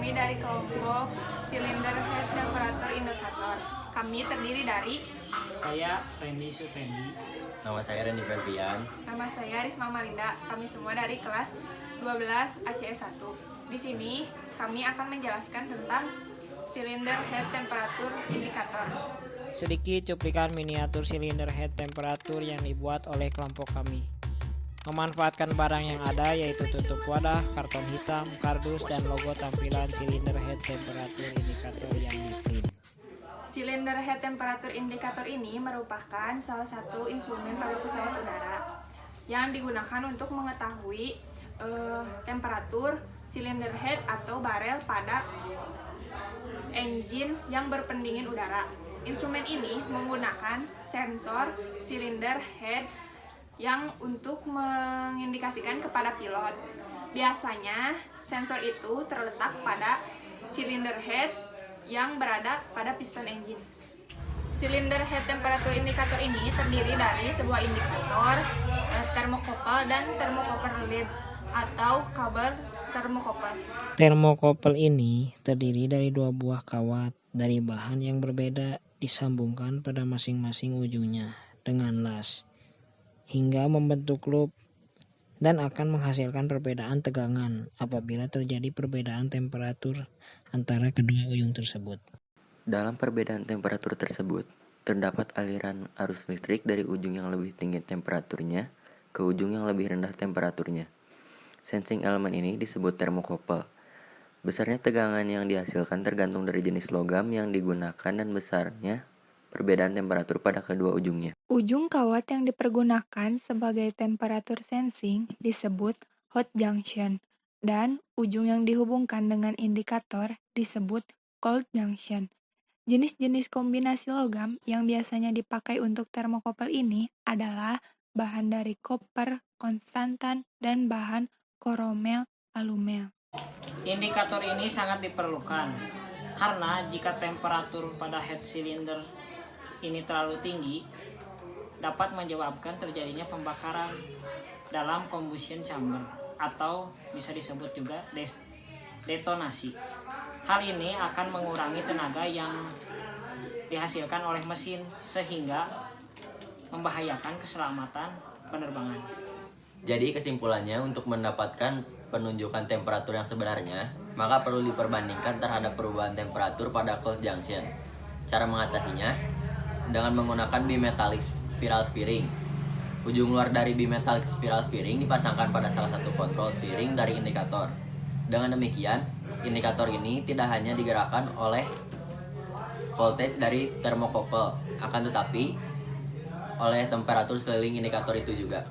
Kami dari kelompok Cylinder Head Temperature Indicator. Kami terdiri dari Saya Randy Sutendi. Nama saya Randy Ferdian. nama saya Risma Malinda. Kami semua dari kelas 12 ACS 1. Di sini kami akan menjelaskan tentang Cylinder Head Temperature Indicator. Sedikit cuplikan miniatur silinder head temperatur yang dibuat oleh kelompok kami. Memanfaatkan barang yang ada yaitu tutup wadah, karton hitam, kardus, dan logo tampilan silinder head temperatur indikator yang dipilih. Cylinder Head Temperature Indicator ini merupakan salah satu instrumen pada pesawat udara yang digunakan untuk mengetahui temperatur silinder head atau barel pada engine yang berpendingin udara. Instrumen ini menggunakan sensor silinder head yang untuk mengindikasikan kepada pilot. Biasanya sensor itu terletak pada silinder head yang berada pada piston engine. Cylinder Head Temperature Indicator ini terdiri dari sebuah indikator, thermocouple, dan thermocouple leads atau kabel thermocouple. Thermocouple ini terdiri dari dua buah kawat dari bahan yang berbeda disambungkan pada masing-masing ujungnya dengan las hingga membentuk loop dan akan menghasilkan perbedaan tegangan apabila terjadi perbedaan temperatur antara kedua ujung tersebut. Dalam perbedaan temperatur tersebut, terdapat aliran arus listrik dari ujung yang lebih tinggi temperaturnya ke ujung yang lebih rendah temperaturnya. Sensing elemen ini disebut thermocouple. Besarnya tegangan yang dihasilkan tergantung dari jenis logam yang digunakan dan besarnya perbedaan temperatur pada kedua ujungnya. Ujung kawat yang dipergunakan sebagai temperatur sensing disebut hot junction, dan ujung yang dihubungkan dengan indikator disebut cold junction. Jenis-jenis kombinasi logam yang biasanya dipakai untuk thermocouple ini adalah bahan dari koper, konstantan, dan bahan koromel, alumel. Indikator ini sangat diperlukan karena jika temperatur pada head cylinder ini terlalu tinggi, dapat menyebabkan terjadinya pembakaran dalam combustion chamber atau bisa disebut juga detonasi. Hal ini akan mengurangi tenaga yang dihasilkan oleh mesin sehingga membahayakan keselamatan penerbangan. Jadi kesimpulannya, untuk mendapatkan penunjukan temperatur yang sebenarnya, maka perlu diperbandingkan terhadap perubahan temperatur pada cold junction. Cara mengatasinya dengan menggunakan bimetallic spiral steering. Ujung luar dari bimetallic spiral steering dipasangkan pada salah satu kontrol steering dari indikator. Dengan demikian, indikator ini tidak hanya digerakkan oleh voltage dari thermocouple, akan tetapi oleh temperatur sekeliling indikator itu juga.